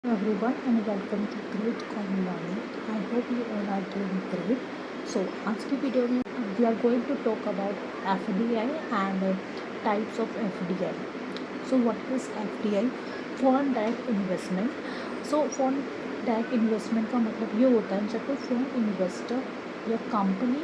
Everyone and welcome to Great Common Learning. I hope you all are doing great. So आज की video में we are going to talk about FDI and types of FDI. So what is FDI? Foreign Direct Investment. So foreign direct investment का मतलब ये होता है जब कोई फॉरेन इन्वेस्टर या कंपनी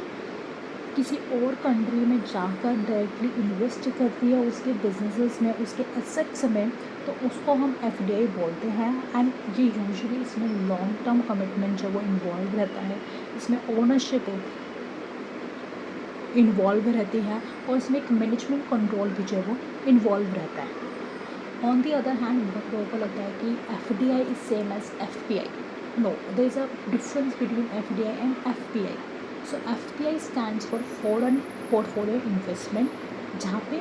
किसी और कंट्री में जाकर डायरेक्टली इन्वेस्ट करती है उसके बिजनेसेस में, उसके एसेट्स में, तो उसको हम एफडीआई बोलते हैं। एंड ये यूजुअली इसमें लॉन्ग टर्म कमिटमेंट जो वो इन्वॉल्व रहता है, इसमें ओनरशिप इन्वॉल्व रहती है और इसमें एक मैनेजमेंट कंट्रोल भी जो वो इन्वॉल्व रहता है। ऑन दी अदर हैंड बहुत लोगों को लगता है कि FDI is same as FPI. No, there is a difference between FDI and FPI. So FPI stands for foreign portfolio investment, जहाँ पे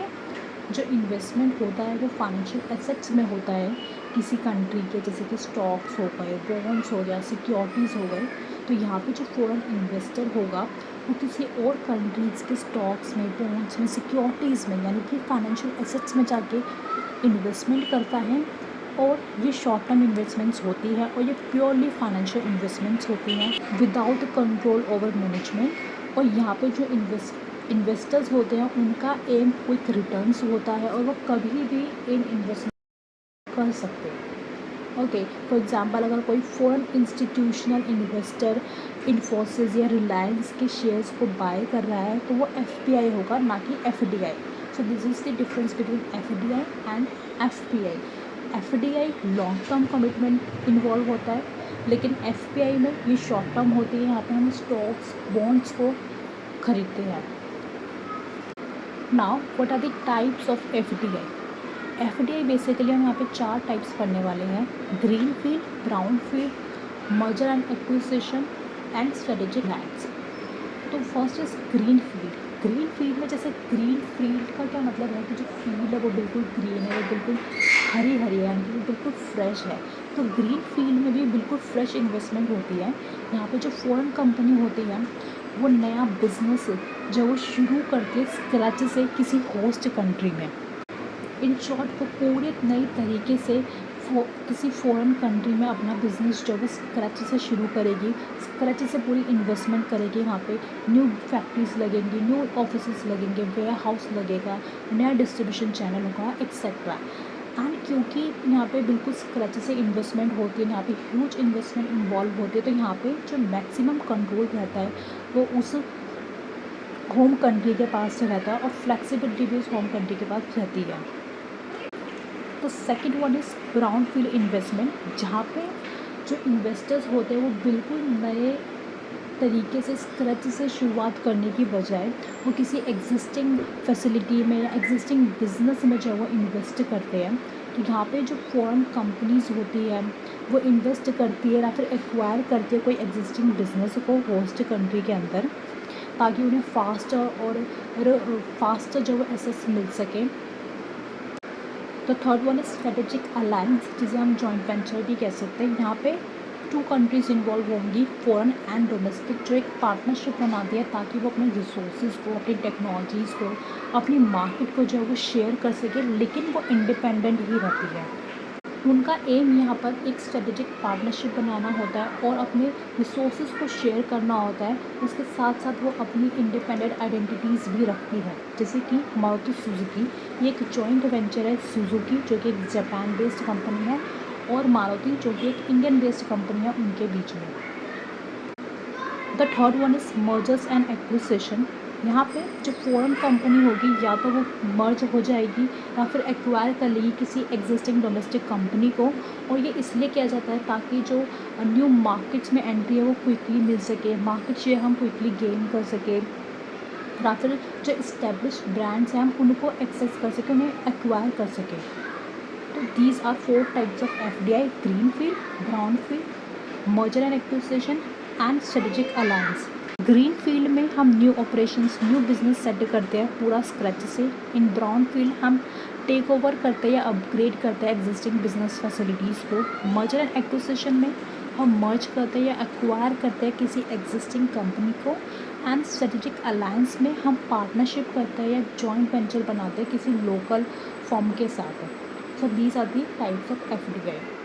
जो इन्वेस्टमेंट होता है वो फाइनेंशियल एसेट्स में होता है किसी कंट्री के, जैसे कि स्टॉक्स हो गए, बॉन्ड्स हो गया, सिक्योरिटीज़ हो गए। तो यहाँ पे जो फॉरेन इन्वेस्टर होगा वो किसी और कंट्रीज़ के स्टॉक्स में, बॉन्ड्स में, सिक्योरिटीज़ में, यानी कि फाइनेंशियल एसेट्स में जाके इन्वेस्टमेंट करता है। और ये शॉर्ट टर्म इन्वेस्टमेंट्स होती है और ये प्योरली फाइनेंशियल इन्वेस्टमेंट्स होती हैं विदाउट कंट्रोल ओवर मैनेजमेंट। और यहाँ पे जो इन्वेस्टर्स होते हैं उनका एम क्विक रिटर्न्स होता है और वो कभी भी इन इन्वेस्टमेंट कर सकते हैं। ओके, फॉर एग्जांपल अगर कोई फॉरेन इंस्टीट्यूशनल इन्वेस्टर इन्फोसिस या रिलायंस के शेयर्स को बाय कर रहा है तो वो FPI होगा, ना कि FDI. So this is the difference between FDI and FPI. FDI long term commitment involve होता है, लेकिन FPI में ये शॉर्ट टर्म होती है। यहाँ पे हम स्टॉक्स, बॉन्ड्स को खरीदते हैं। Now what are the types of FDI? FDI basically हम यहाँ पे 4 टाइप्स पढ़ने वाले हैं: green field, brown field, merger and acquisition and strategic lands. तो first is green field. Green field में, जैसे ग्रीन फील्ड का क्या मतलब है कि जो फील्ड है वो बिल्कुल ग्रीन है, वो बिल्कुल हरी हरी है, यानी कि वो बिल्कुल फ्रेश है। तो ग्रीन फील्ड में भी बिल्कुल फ्रेश इन्वेस्टमेंट होती है। यहाँ पे जो फॉरेन कंपनी होती है वो नया बिजनेस जो वो शुरू करके स्क्रैच से किसी होस्ट कंट्री में, इन शॉर्ट वो पूरे नई तरीके से किसी फॉरेन कंट्री में अपना बिजनेस जो है स्क्रैच से शुरू करेगी, स्क्रैच से पूरी इन्वेस्टमेंट करेगी। वहाँ पे न्यू फैक्ट्रीज लगेंगी, न्यू ऑफिसेस लगेंगे, वेयर हाउस लगेगा, नया डिस्ट्रीब्यूशन चैनल होगा, एक्सेट्रा. एंड क्योंकि यहाँ पे बिल्कुल स्क्रैच से इन्वेस्टमेंट होती है, यहाँ पे ह्यूज इन्वेस्टमेंट इन्वॉल्व होती है, तो यहाँ पे जो मैक्सिमम कंट्रोल रहता है वो उस होम कंट्री के पास रहता है और फ्लेक्सिबिलिटी भी उस होम कंट्री के पास रहती है. तो second one is brown field investment, जहाँ पे जो इन्वेस्टर्स होते हैं वो बिल्कुल नए तरीके से स्क्रैच से शुरुआत करने की बजाय वो किसी एग्जिस्टिंग फैसिलिटी में या एग्जिस्टिंग बिजनेस में जो वो इन्वेस्ट करते हैं. तो यहाँ पे जो फॉरेन कंपनीज होती है वो इन्वेस्ट करती है या फिर एक्वायर करती है कोई एग्जिस्टिंग बिजनेस को होस्ट कंट्री के अंदर, ताकि उन्हें फास्ट जो वो एसेट्स मिल सके. तो third one is strategic alliance, जिसे हम जॉइंट वेंचर भी कह सकते हैं. यहाँ पे 2 कंट्रीज़ इन्वॉल्व होंगी, फॉरेन एंड डोमेस्टिक, जो एक पार्टनरशिप बनाती है ताकि वो अपने रिसोर्सेज को, अपनी टेक्नोलॉजीज़ को, अपनी मार्केट को जो है वो शेयर कर सके, लेकिन वो इंडिपेंडेंट ही रहती है. उनका एम यहाँ पर एक स्ट्रेटेजिक पार्टनरशिप बनाना होता है और अपने रिसोर्सेज को शेयर करना होता है. उसके साथ साथ वो अपनी इंडिपेंडेंट आइडेंटिटीज़ भी रखती है, जैसे कि मारुति सुजुकी, ये एक जॉइंट वेंचर है. सुजुकी जो कि एक जापान बेस्ड कंपनी है और मारुति जो कि एक इंडियन बेस्ड कंपनी है, उनके बीच में. The third one is mergers and acquisition. यहाँ पे जो फॉरेन कंपनी होगी या तो वो मर्ज हो जाएगी या फिर एक्वायर कर लेगी किसी एग्जिस्टिंग डोमेस्टिक कंपनी को, और ये इसलिए किया जाता है ताकि जो न्यू मार्केट्स में एंट्री है वो क्विकली मिल सके, मार्केट शेयर हम क्विकली गेन कर सके, या फिर जो इस्टेब्लिश्ड ब्रांड्स हैं हम उनको एक्सेस कर सकें, उन्हें एक्वायर कर सकें. तो these are 4 types of FDI: green field, brown field, merger and acquisition and strategic alliance. Green field में हम new operations, new business set करते हैं पूरा स्क्रैच से. इन ब्राउन फील्ड हम टेक ओवर करते हैं या अपग्रेड करते हैं एग्जिस्टिंग बिजनेस फैसिलिटीज़ को. मर्जर एंड एक्विजिशन में हम मर्ज करते हैं या एक्वायर करते हैं किसी एग्जिस्टिंग कंपनी को. एंड स्ट्रेटेजिक अलायंस में हम पार्टनरशिप करते हैं या जॉइंट वेंचर बनाते हैं किसी लोकल फर्म के साथ. So these are the types of FDI.